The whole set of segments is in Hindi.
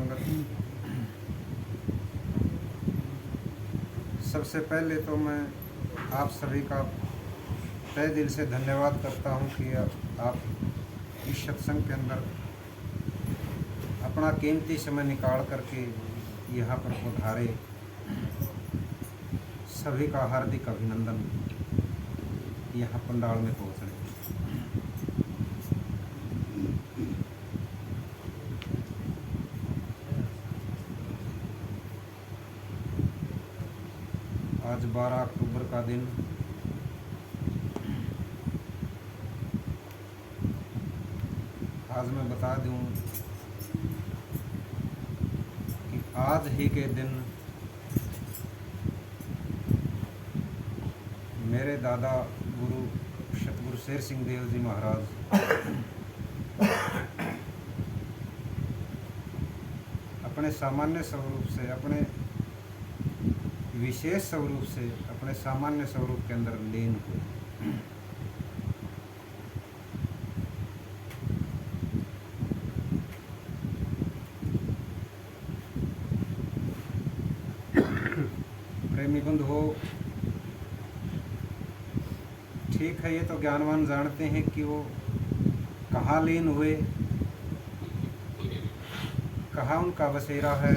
संगत, सबसे पहले तो मैं आप सभी का तहे दिल से धन्यवाद करता हूं कि आप इस सत्संग के अंदर अपना कीमती समय निकाल करके यहाँ पर पधारे। सभी का हार्दिक अभिनंदन यहाँ पंडाल में पहुँचने। आज 12 अक्टूबर का दिन आज मैं बता दूं कि आज ही के दिन मेरे दादा गुरु सतगुरु शेर सिंह देव जी महाराज अपने सामान्य स्वरूप से, अपने विशेष स्वरूप से, अपने सामान्य स्वरूप के अंदर लीन हुए। प्रेमी बंधु हो, ठीक है, ये तो ज्ञानवान जानते हैं कि वो कहाँ लीन हुए, कहाँ उनका बसेरा है।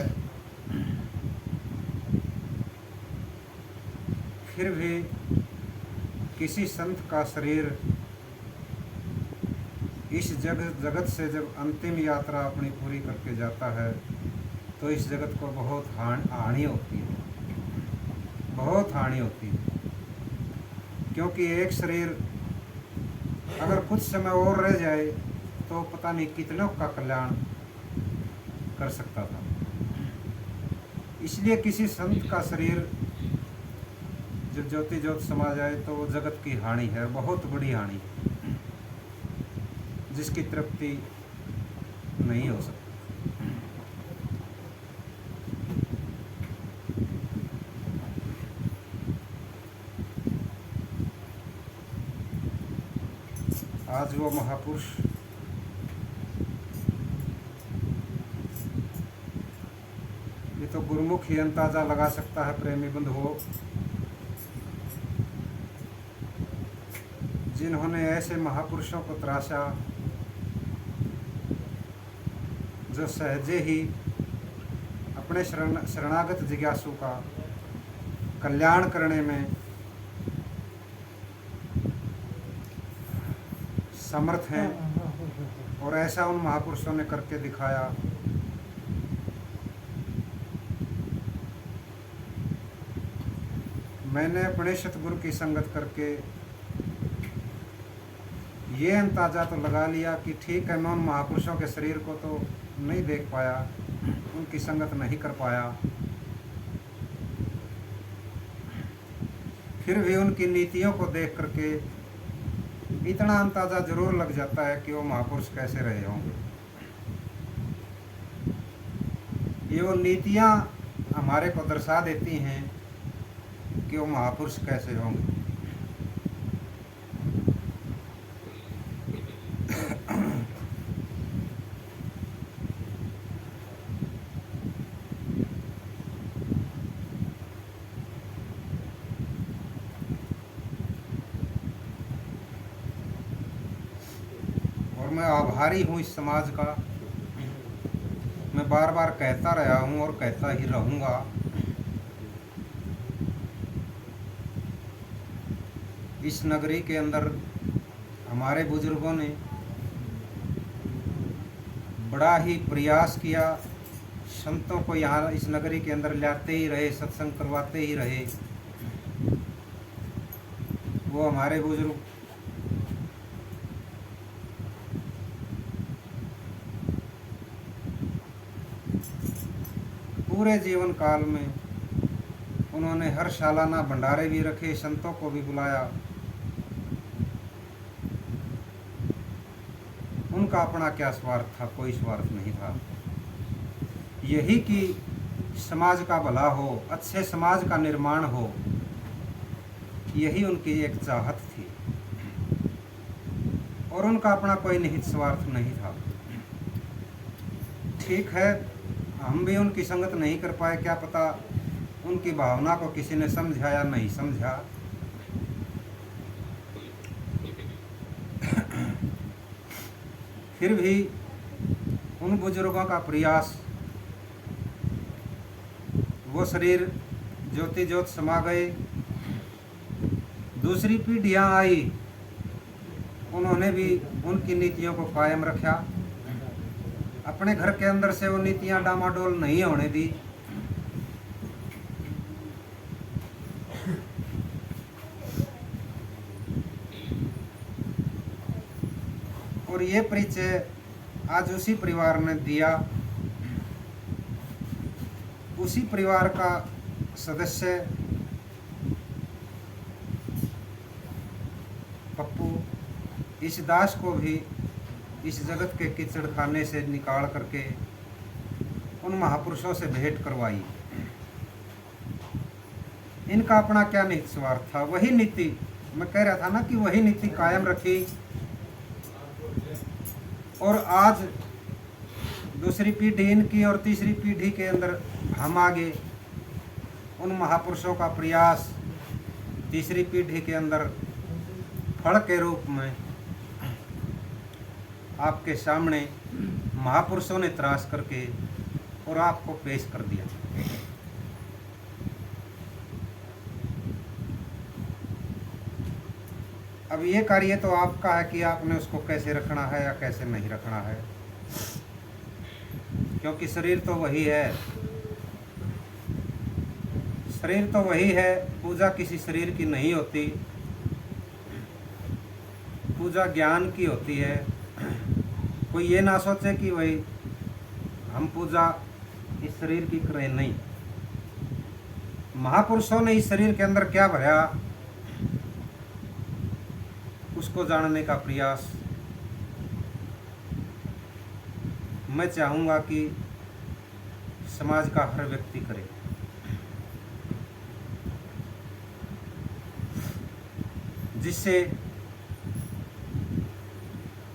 फिर भी किसी संत का शरीर इस जगत से जब अंतिम यात्रा अपनी पूरी करके जाता है तो इस जगत को बहुत हानि होती है, बहुत हानि होती है। क्योंकि एक शरीर अगर कुछ समय और रह जाए तो पता नहीं कितनों का कल्याण कर सकता था। इसलिए किसी संत का शरीर जब ज्योति ज्योत समा जाए तो वो जगत की हानि है, बहुत बड़ी हानि, जिसकी तृप्ति नहीं हो सकती। आज वो महापुरुष ये तो गुरुमुख ही अंदाजा लगा सकता है। प्रेमी बंधुओं, जिन्होंने ऐसे महापुरुषों को तराशा जो सहजे ही अपने शरणागत जिज्ञासु का कल्याण करने में समर्थ हैं, और ऐसा उन महापुरुषों ने करके दिखाया। मैंने अपने सतगुरु की संगत करके ये अंदाजा तो लगा लिया कि ठीक है, मैं उन महापुरुषों के शरीर को तो नहीं देख पाया, उनकी संगत नहीं कर पाया, फिर भी उनकी नीतियों को देख करके इतना अंदाजा जरूर लग जाता है कि वो महापुरुष कैसे रहे होंगे। ये वो नीतियाँ हमारे को दर्शा देती हैं कि वो महापुरुष कैसे होंगे। मैं आभारी हूँ इस समाज का। मैं बार बार कहता रहा हूँ और कहता ही रहूँगा। इस नगरी के अंदर हमारे बुजुर्गों ने बड़ा ही प्रयास किया, संतों को यहाँ इस नगरी के अंदर लाते ही रहे, सत्संग करवाते ही रहे। वो हमारे बुजुर्ग पूरे जीवन काल में उन्होंने हर सालाना भंडारे भी रखे, संतों को भी बुलाया। उनका अपना क्या स्वार्थ था? कोई स्वार्थ नहीं था। यही कि समाज का भला हो, अच्छे समाज का निर्माण हो, यही उनकी एक चाहत थी, और उनका अपना कोई निहित स्वार्थ नहीं था। ठीक है, हम भी उनकी संगत नहीं कर पाए, क्या पता उनकी भावना को किसी ने समझा या नहीं समझा। फिर भी उन बुजुर्गों का प्रयास, वो शरीर ज्योति ज्योत समा गए, दूसरी पीढ़ियां आई, उन्होंने भी उनकी नीतियों को कायम रखा, अपने घर के अंदर से वो नीतियां डामाडोल नहीं होने दी। और ये परिचय आज उसी परिवार ने दिया। उसी परिवार का सदस्य पप्पू इस दास को भी इस जगत के कीचड़ खाने से निकाल करके उन महापुरुषों से भेंट करवाई। इनका अपना क्या निहित स्वार्थ था, वही नीति मैं कह रहा था ना कि वही नीति कायम रखी। और आज दूसरी पीढ़ी इनकी और तीसरी पीढ़ी के अंदर हम आगे उन महापुरुषों का प्रयास तीसरी पीढ़ी के अंदर फल के रूप में आपके सामने महापुरुषों ने तराश करके और आपको पेश कर दिया। अब ये कार्य तो आपका है कि आपने उसको कैसे रखना है या कैसे नहीं रखना है, क्योंकि शरीर तो वही है, शरीर तो वही है। पूजा किसी शरीर की नहीं होती, पूजा ज्ञान की होती है। कोई ये ना सोचे कि वही हम पूजा इस शरीर की करें, नहीं। महापुरुषों ने इस शरीर के अंदर क्या भरा उसको जानने का प्रयास मैं चाहूँगा कि समाज का हर व्यक्ति करे। जिससे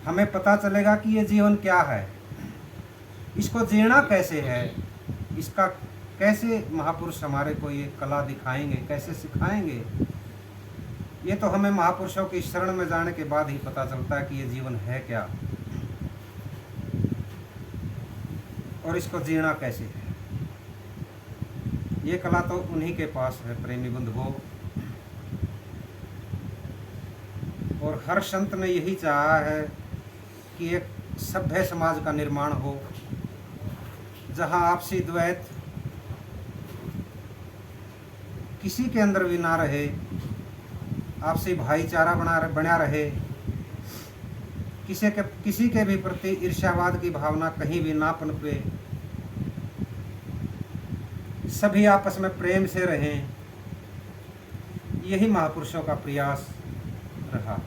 हमें पता चलेगा कि ये जीवन क्या है, इसको जीना कैसे है, इसका कैसे महापुरुष हमारे को ये कला दिखाएंगे, कैसे सिखाएंगे। ये तो हमें महापुरुषों की शरण में जाने के बाद ही पता चलता है कि ये जीवन है क्या और इसको जीना कैसे है। ये कला तो उन्हीं के पास है प्रेमी बंधुओं। और हर संत ने यही चाहा है कि एक सभ्य समाज का निर्माण हो, जहां आपसी द्वैत किसी के अंदर भी ना रहे, आपसी भाईचारा बना रहे, किसी के भी प्रति ईर्ष्यावाद की भावना कहीं भी ना पनपे, सभी आपस में प्रेम से रहें। यही महापुरुषों का प्रयास रहा।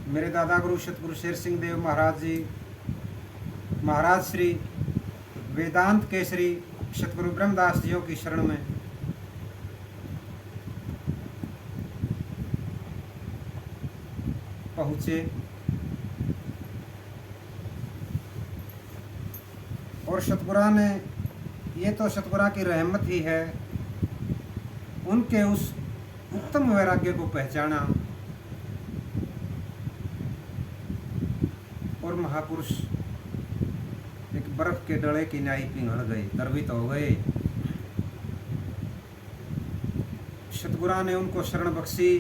मेरे दादा गुरु सतगुरु शेर सिंह देव महाराज जी, महाराज श्री वेदांत केसरी सतगुरु ब्रह्मदास जियों की शरण में पहुँचे और सतगुरा ने, ये तो सतगुरा की रहमत ही है, उनके उस उत्तम वैराग्य को पहचाना और महापुरुष एक बर्फ के डले की न्याय पिघल गए, द्रवित हो गए। सतगुरा ने उनको शरण बख्शी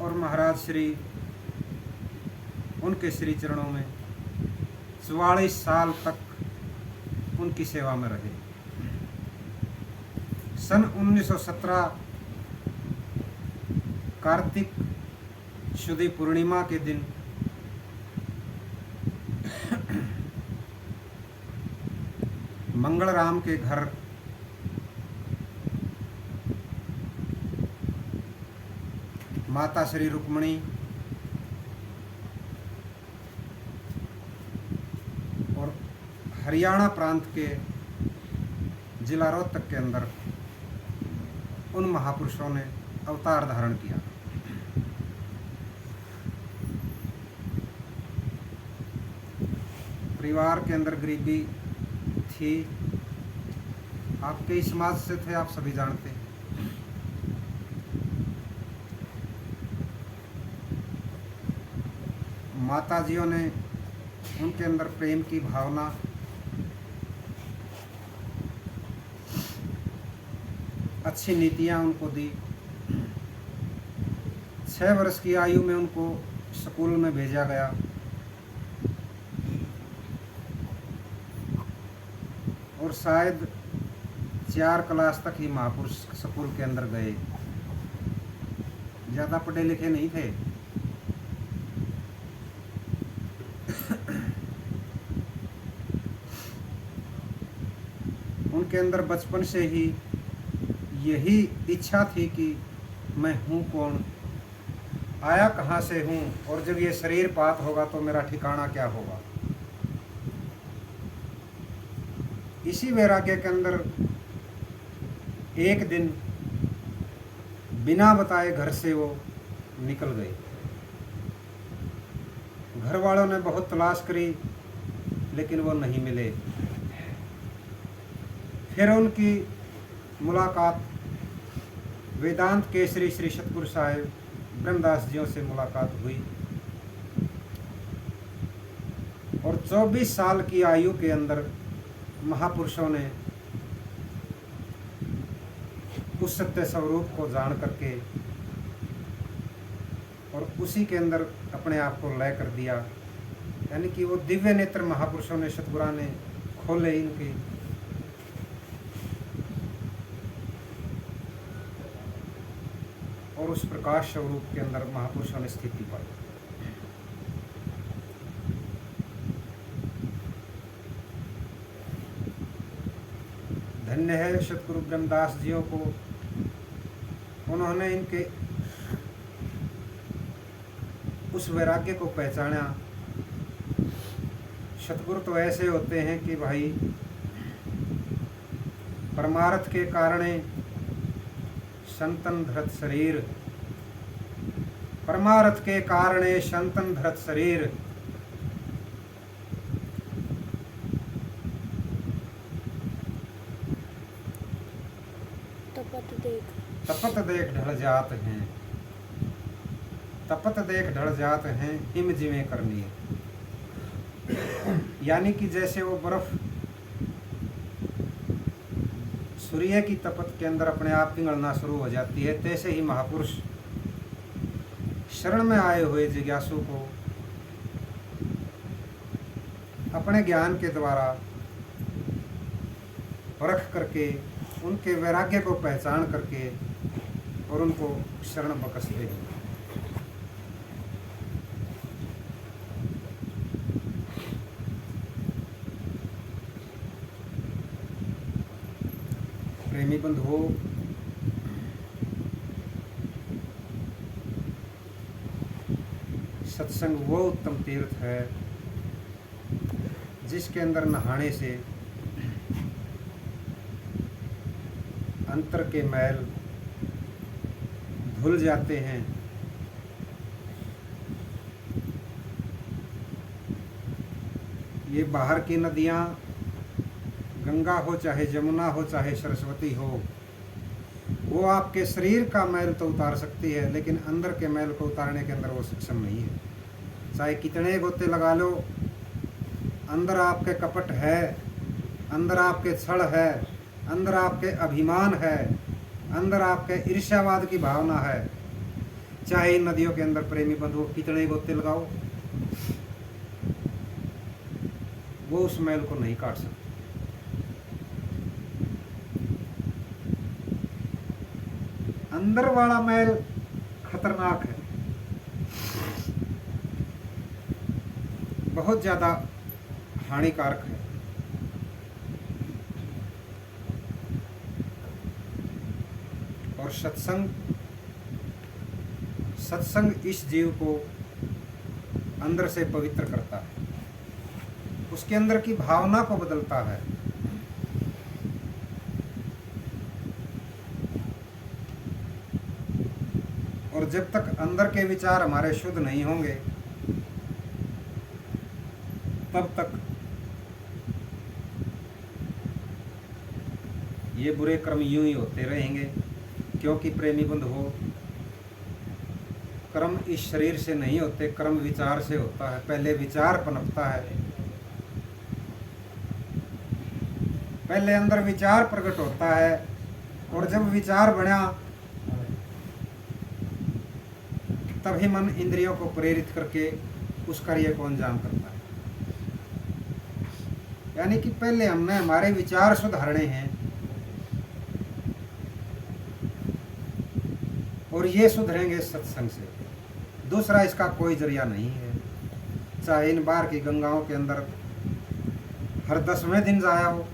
और महाराज श्री उनके श्री चरणों में 44 साल तक उनकी सेवा में रहे। सन 1917 कार्तिक शुद्ध पूर्णिमा के दिन मंगलराम के घर माता श्री रुक्मणी और हरियाणा प्रांत के जिला रोहतक के अंदर उन महापुरुषों ने अवतार धारण किया। परिवार के अंदर गरीबी थी। आपके ही समाज से थे, आप सभी जानते हैं। माताजियों ने उनके अंदर प्रेम की भावना, अच्छी नीतियां उनको दी। 6 वर्ष की आयु में उनको स्कूल में भेजा गया और शायद 4 क्लास तक ही महापुरुष स्कूल के अंदर गए। ज़्यादा पढ़े लिखे नहीं थे। उनके अंदर बचपन से ही यही इच्छा थी कि मैं हूँ कौन, आया कहाँ से हूँ, और जब ये शरीर पात होगा तो मेरा ठिकाना क्या होगा। इसी वैराग्य के अंदर एक दिन बिना बताए घर से वो निकल गए। घर वालों ने बहुत तलाश करी लेकिन वो नहीं मिले। फिर उनकी मुलाकात वेदांत केसरी श्री सतगुरु साहिब ब्रह्मदास जियों से मुलाकात हुई और 24 साल की आयु के अंदर महापुरुषों ने उस सत्य स्वरूप को जान करके और उसी के अंदर अपने आप को लय कर दिया। यानी कि वो दिव्य नेत्र महापुरुषों ने, सतगुरु ने खोले इनके, और उस प्रकाश स्वरूप के अंदर महापुरुषों ने स्थिति पाई। धन्य है सतगुरु ब्रह्मदास जियों को, उन्होंने इनके उस वैराग्य को पहचाना। सतगुरु तो ऐसे होते हैं कि भाई परमार्थ के कारणे संतन धरत शरीर, परमार्थ के कारणे संतन धरत शरीर। तपत देख ढल जात हैं, तपत देख ढल जात हैं, हिम जिवें करनी। यानी कि जैसे वो बर्फ सूर्य की तपत के अंदर अपने आप पिघलना शुरू हो जाती है, तैसे ही महापुरुष शरण में आए हुए जिज्ञासु को अपने ज्ञान के द्वारा परख करके, उनके वैराग्य को पहचान करके और उनको शरण बख्शते हैं। प्रेमी बंधुओं, सत्संग वो उत्तम तीर्थ है जिसके अंदर नहाने से अंतर के मैल धुल जाते हैं। ये बाहर की नदियाँ, गंगा हो चाहे जमुना हो चाहे सरस्वती हो, वो आपके शरीर का मैल तो उतार सकती है लेकिन अंदर के मैल को उतारने के अंदर वो सक्षम नहीं है। चाहे कितने गोते लगा लो, अंदर आपके कपट है, अंदर आपके छल है, अंदर आपके अभिमान है, अंदर आपके ईर्ष्यावाद की भावना है। चाहे इन नदियों के अंदर प्रेमी बंधु कितने गोते लगाओ, वो उस मैल को नहीं काट सकते। अंदर वाला मैल खतरनाक है, बहुत ज्यादा हानिकारक है। और सत्संग इस जीव को अंदर से पवित्र करता है, उसके अंदर की भावना को बदलता है। और जब तक अंदर के विचार हमारे शुद्ध नहीं होंगे तब तक ये बुरे कर्म यूं ही होते रहेंगे, क्योंकि प्रेमी बंधुओं, कर्म इस शरीर से नहीं होते, कर्म विचार से होता है। पहले विचार पनपता है, पहले अंदर विचार प्रकट होता है, और जब विचार बना तभी मन इंद्रियों को प्रेरित करके उस कार्य को अंजाम करता है। यानी कि पहले हमने हमारे विचार सुधारने हैं, और ये सुधरेंगे सत्संग से। दूसरा इसका कोई जरिया नहीं है। चाहे इन बार की गंगाओं के अंदर हर 10वें दिन जाया हो,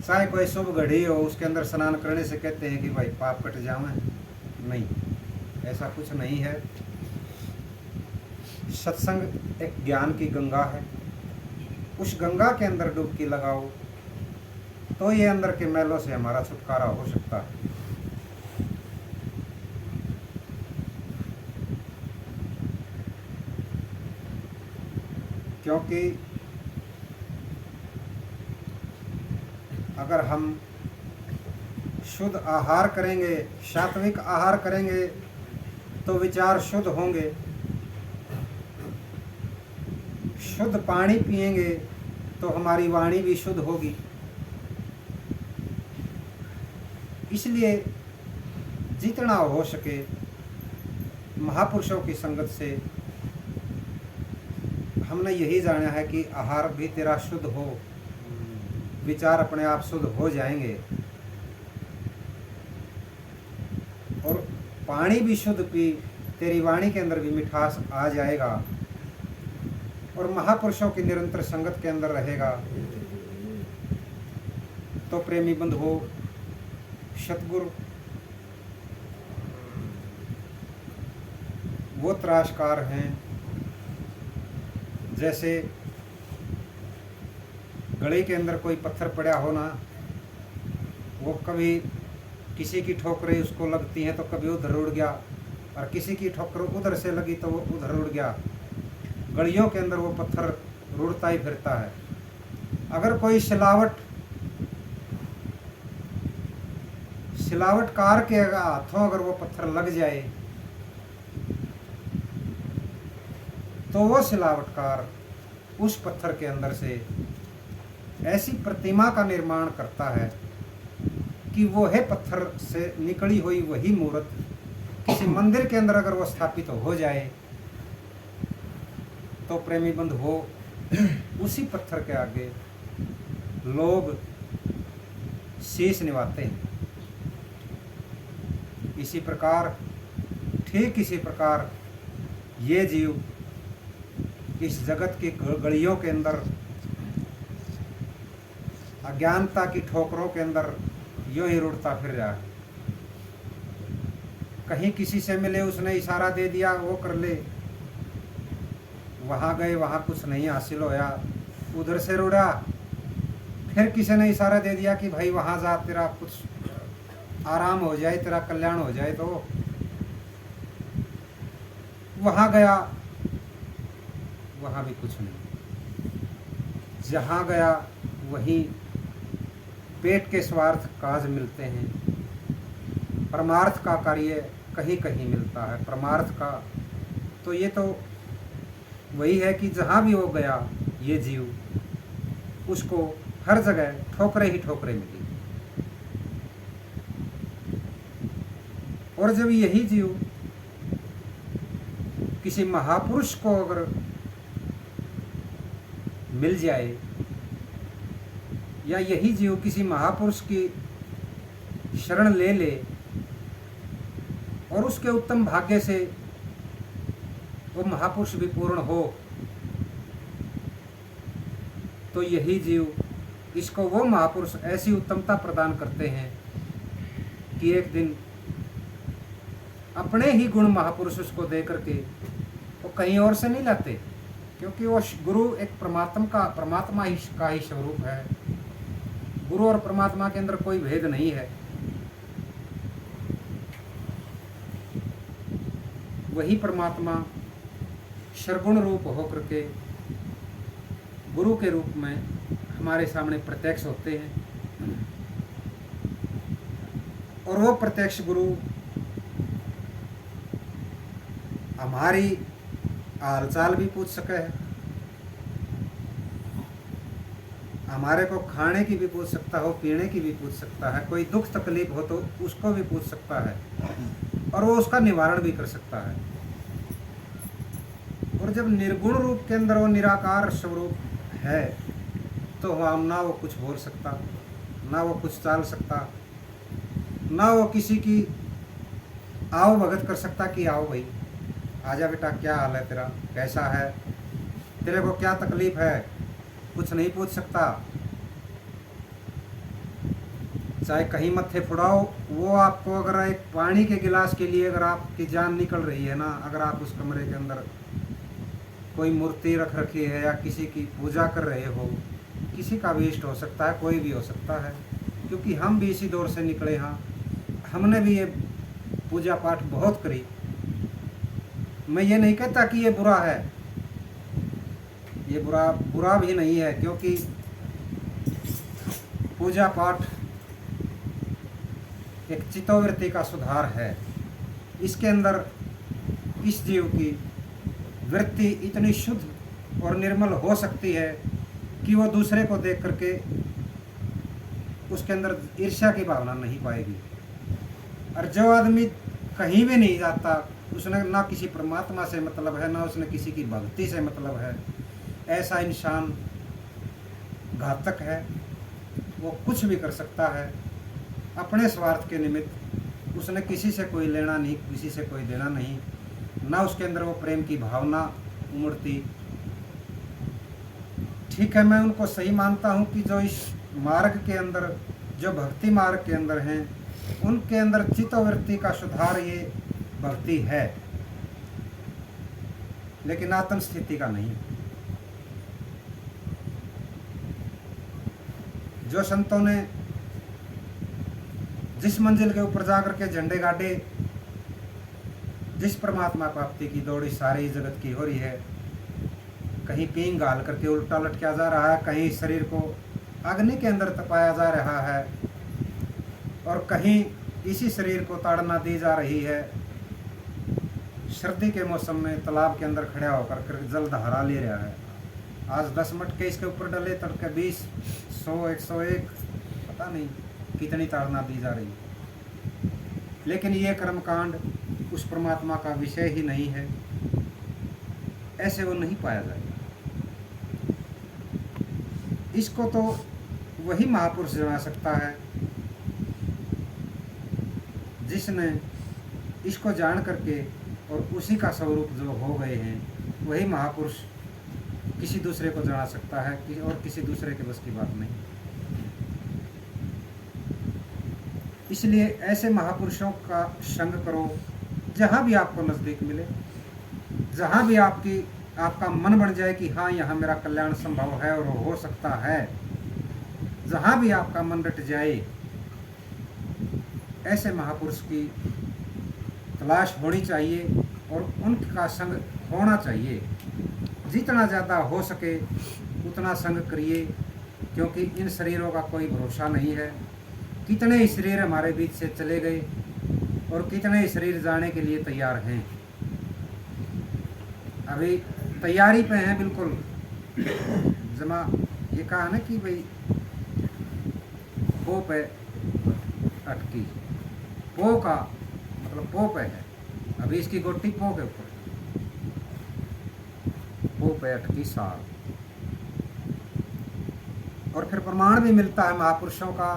चाहे कोई शुभ घड़ी हो उसके अंदर स्नान करने से कहते हैं कि भाई पाप कट जावे, नहीं, ऐसा कुछ नहीं है। सत्संग एक ज्ञान की गंगा है, उस गंगा के अंदर डुबकी लगाओ तो ये अंदर के मैलों से हमारा छुटकारा हो सकता है। क्योंकि अगर हम शुद्ध आहार करेंगे, सात्विक आहार करेंगे तो विचार शुद्ध होंगे, शुद्ध पानी पिएंगे तो हमारी वाणी भी शुद्ध होगी। इसलिए जितना हो सके महापुरुषों की संगत से हमने यही जाना है कि आहार भी तेरा शुद्ध हो, विचार अपने आप शुद्ध हो जाएंगे, और पानी भी शुद्ध पी, तेरी वाणी के अंदर भी मिठास आ जाएगा, और महापुरुषों की निरंतर संगत के अंदर रहेगा। तो प्रेमी बंधुओं, सतगुरु वो त्रासकार हैं जैसे गली के अंदर कोई पत्थर पड़ा हो ना, वो कभी किसी की ठोकरें उसको लगती हैं तो कभी उधर उड़ गया, और किसी की ठोकर उधर से लगी तो वो उधर उड़ गया। गलियों के अंदर वो पत्थर रुड़ता ही फिरता है। अगर कोई सिलावटकार के हाथों अगर वो पत्थर लग जाए तो वो सिलावटकार उस पत्थर के अंदर से ऐसी प्रतिमा का निर्माण करता है कि वो है पत्थर से निकली हुई वही मूर्त किसी मंदिर के अंदर अगर वो स्थापित हो जाए तो प्रेमी बंधु हो, उसी पत्थर के आगे लोग शीश निभाते हैं। इसी प्रकार, ठीक इसी प्रकार ये जीव इस जगत की गलियों के अंदर अज्ञानता की ठोकरों के अंदर यूं ही रुड़ता फिर रहा है। कहीं किसी से मिले, उसने इशारा दे दिया वो कर ले, वहाँ गए वहाँ कुछ नहीं हासिल होया, उधर से रुड़ा, फिर किसी ने इशारा दे दिया कि भाई वहाँ जा, तेरा कुछ आराम हो जाए, तेरा कल्याण हो जाए, तो वहाँ गया, वहाँ भी कुछ नहीं। जहाँ गया वहीं पेट के स्वार्थ काज मिलते हैं, परमार्थ का कार्य कहीं कहीं मिलता है। परमार्थ का तो ये तो वही है कि जहाँ भी वो गया ये जीव, उसको हर जगह ठोकरे ही ठोकरे मिली। और जब यही जीव किसी महापुरुष को अगर मिल जाए, या यही जीव किसी महापुरुष की शरण ले ले और उसके उत्तम भाग्य से वो महापुरुष भी पूर्ण हो, तो यही जीव इसको वो महापुरुष ऐसी उत्तमता प्रदान करते हैं कि एक दिन अपने ही गुण महापुरुष उसको दे करके वो कहीं और से नहीं लाते, क्योंकि वो गुरु एक परमात्मा ही का ही स्वरूप है। गुरु और परमात्मा के अंदर कोई भेद नहीं है। वही परमात्मा सर्वगुण रूप होकर के गुरु के रूप में हमारे सामने प्रत्यक्ष होते हैं, और वो प्रत्यक्ष गुरु हमारी हालचाल भी पूछ सके है, हमारे को खाने की भी पूछ सकता हो, पीने की भी पूछ सकता है, कोई दुख तकलीफ हो तो उसको भी पूछ सकता है, और वो उसका निवारण भी कर सकता है। और जब निर्गुण रूप के अंदर वो निराकार स्वरूप है तो हम ना वो कुछ बोल सकता, ना वो कुछ चाल सकता, ना वो किसी की आओ भगत कर सकता कि आओ भाई आजा बेटा, क्या हाल है तेरा, कैसा है, तेरे को क्या तकलीफ है, कुछ नहीं पूछ सकता। चाहे कहीं मत्थे फुड़ाओ, वो आपको अगर एक पानी के गिलास के लिए अगर आपकी जान निकल रही है ना, अगर आप उस कमरे के अंदर कोई मूर्ति रख रखी है या किसी की पूजा कर रहे हो, किसी का भी इष्ट हो सकता है, कोई भी हो सकता है, क्योंकि हम भी इसी दौर से निकले हैं, हमने भी ये पूजा पाठ बहुत करी। मैं ये नहीं कहता कि ये बुरा है, ये बुरा भी नहीं है, क्योंकि पूजा पाठ एक चित्तवृत्ति का सुधार है। इसके अंदर इस जीव की वृत्ति इतनी शुद्ध और निर्मल हो सकती है कि वो दूसरे को देख करके उसके अंदर ईर्ष्या की भावना नहीं पाएगी। और जो आदमी कहीं भी नहीं जाता, उसने ना किसी परमात्मा से मतलब है, ना उसने किसी की भक्ति से मतलब है, ऐसा इंसान घातक है। वो कुछ भी कर सकता है अपने स्वार्थ के निमित्त, उसने किसी से कोई लेना नहीं, किसी से कोई देना नहीं, ना उसके अंदर वो प्रेम की भावना उमड़ती। ठीक है, मैं उनको सही मानता हूँ कि जो इस मार्ग के अंदर, जो भक्ति मार्ग के अंदर हैं, उनके अंदर चित्तवृत्ति का सुधार ये भक्ति है, लेकिन आत्म स्थिति का नहीं। जो संतों ने जिस मंजिल के ऊपर जाकर के झंडे गाड़े, जिस परमात्मा प्राप्ति की दौड़ इस सारी जगत की हो रही है, कहीं पींग गाल करके उल्टा लटका जा रहा है, कहीं शरीर को अग्नि के अंदर तपाया जा रहा है, और कहीं इसी शरीर को ताड़ना दी जा रही है। सर्दी के मौसम में तालाब के अंदर खड़ा होकर जल धारा ले रहा है। आज 10 मटके इसके ऊपर डले, तड़के 20, 100, 101, पता नहीं कितनी ताड़ना दी जा रही है। लेकिन ये कर्मकांड उस परमात्मा का विषय ही नहीं है, ऐसे वो नहीं पाया जाएगा। इसको तो वही महापुरुष जान सकता है जिसने इसको जान करके और उसी का स्वरूप जो हो गए हैं, वही महापुरुष किसी दूसरे को जाना सकता है, और किसी दूसरे के बस की बात नहीं। इसलिए ऐसे महापुरुषों का संग करो, जहाँ भी आपको नज़दीक मिले, जहाँ भी आपका मन बन जाए कि हाँ यहाँ मेरा कल्याण संभव है और हो सकता है, जहाँ भी आपका मन रट जाए, ऐसे महापुरुष की तलाश होनी चाहिए और उनका संग होना चाहिए। जितना ज़्यादा हो सके उतना संग करिए, क्योंकि इन शरीरों का कोई भरोसा नहीं है। कितने ही शरीर हमारे बीच से चले गए और कितने ही शरीर जाने के लिए तैयार हैं। अभी तैयारी पे हैं बिल्कुल। जमा ये कहा ना कि भाई पो पे अटकी, पो का मतलब पो पे है, अभी इसकी गोटी पो के ऊपर, पो पे अटकी साल। और फिर प्रमाण भी मिलता है महापुरुषों का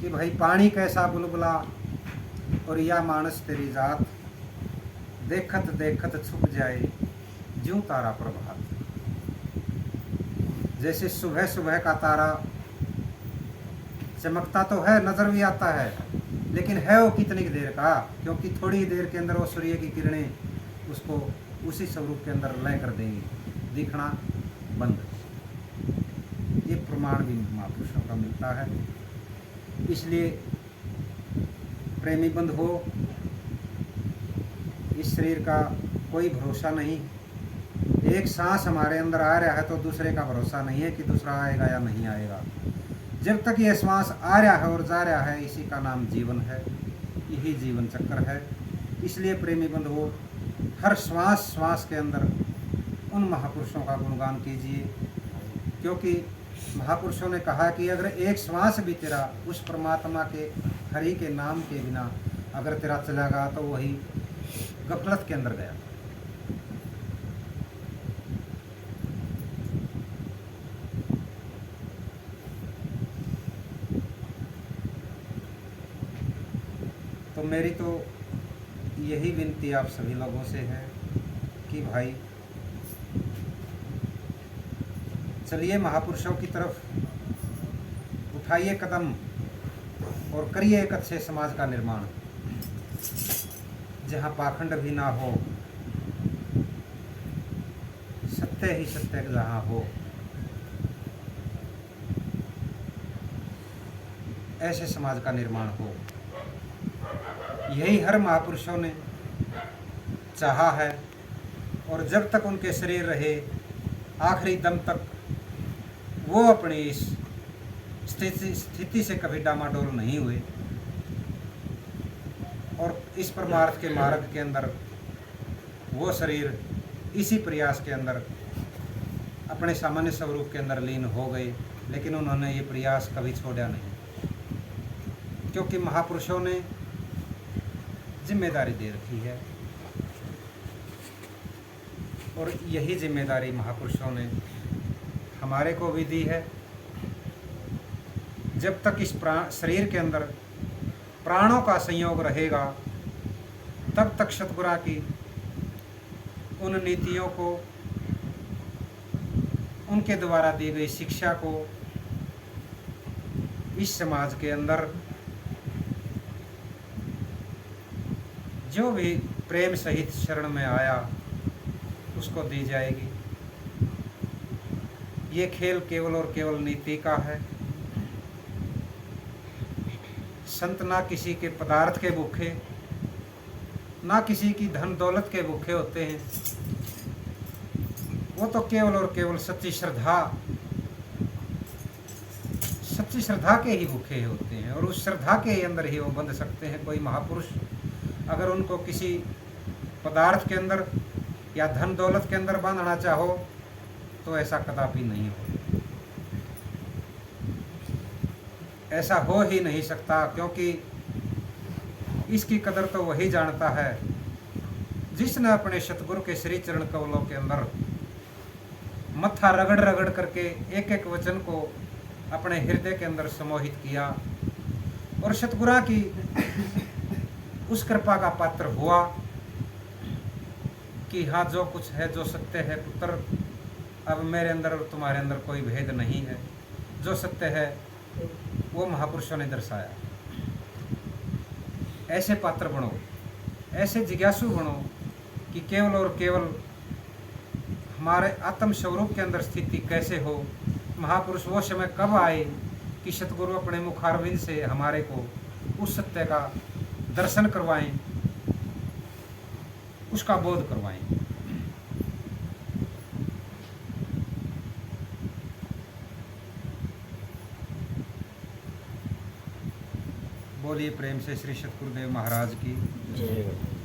कि भाई पानी कैसा बुलबुला और या मानस तेरी जात, देखत देखत छुप जाए ज्यों तारा प्रभात। जैसे सुबह सुबह का तारा चमकता तो है, नजर भी आता है, लेकिन है वो कितनी देर का, क्योंकि थोड़ी देर के अंदर वो सूर्य की किरणें उसको उसी स्वरूप के अंदर लय कर देंगी, दिखना बंद। ये प्रमाण भी महापुरुषों का मिलता है। इसलिए प्रेमी बंध हो, इस शरीर का कोई भरोसा नहीं, एक सांस हमारे अंदर आ रहा है तो दूसरे का भरोसा नहीं है कि दूसरा आएगा या नहीं आएगा। जब तक ये श्वास आ रहा है और जा रहा है, इसी का नाम जीवन है, यही जीवन चक्र है। इसलिए प्रेमी बंधुओं, हर श्वास श्वास के अंदर उन महापुरुषों का गुणगान कीजिए, क्योंकि महापुरुषों ने कहा कि अगर एक श्वास भी तेरा उस परमात्मा के हरि के नाम के बिना अगर तेरा चला गया तो वही गफलत के अंदर गया। तो मेरी तो यही विनती आप सभी लोगों से है कि भाई चलिए महापुरुषों की तरफ उठाइए कदम और करिए एक अच्छे समाज का निर्माण, जहाँ पाखंड भी ना हो, सत्य ही सत्य जहाँ हो, ऐसे समाज का निर्माण हो। यही हर महापुरुषों ने चाहा है, और जब तक उनके शरीर रहे आखिरी दम तक वो अपनी इस स्थिति से कभी डामाडोल नहीं हुए, और इस परमार्थ के मार्ग के अंदर वो शरीर इसी प्रयास के अंदर अपने सामान्य स्वरूप के अंदर लीन हो गए। लेकिन उन्होंने ये प्रयास कभी छोड़ा नहीं, क्योंकि महापुरुषों ने जिम्मेदारी दे रखी है, और यही जिम्मेदारी महापुरुषों ने हमारे को भी दी है। जब तक इस शरीर के अंदर प्राणों का संयोग रहेगा, तब तक सतगुरु की उन नीतियों को, उनके द्वारा दी गई शिक्षा को इस समाज के अंदर जो भी प्रेम सहित शरण में आया उसको दी जाएगी। ये खेल केवल और केवल नीति का है। संत ना किसी के पदार्थ के भूखे, ना किसी की धन दौलत के भूखे होते हैं। वो तो केवल और केवल सच्ची श्रद्धा के ही भूखे होते हैं, और उस श्रद्धा के अंदर ही वो बंध सकते हैं। कोई महापुरुष अगर उनको किसी पदार्थ के अंदर या धन दौलत के अंदर बांधना चाहो तो ऐसा कदापि नहीं हो, ऐसा हो ही नहीं सकता। क्योंकि इसकी कदर तो वही जानता है जिसने अपने सतगुरु के श्री चरण कमलों के अंदर मत्था रगड़ रगड़ करके एक एक वचन को अपने हृदय के अंदर समोहित किया, और सतगुरु की उस कृपा का पात्र हुआ कि हाँ, जो कुछ है, जो सत्य है पुत्र, अब मेरे अंदर और तुम्हारे अंदर कोई भेद नहीं है। जो सत्य है वो महापुरुषों ने दर्शाया। ऐसे पात्र बनो, ऐसे जिज्ञासु बनो कि केवल और केवल हमारे आत्म स्वरूप के अंदर स्थिति कैसे हो। महापुरुष वो समय कब आए कि सतगुरु अपने मुखारविंद से हमारे को उस सत्य का दर्शन करवाएं, उसका बोध करवाएं। बोलिए प्रेम से श्री सतगुरुदेव महाराज की जय।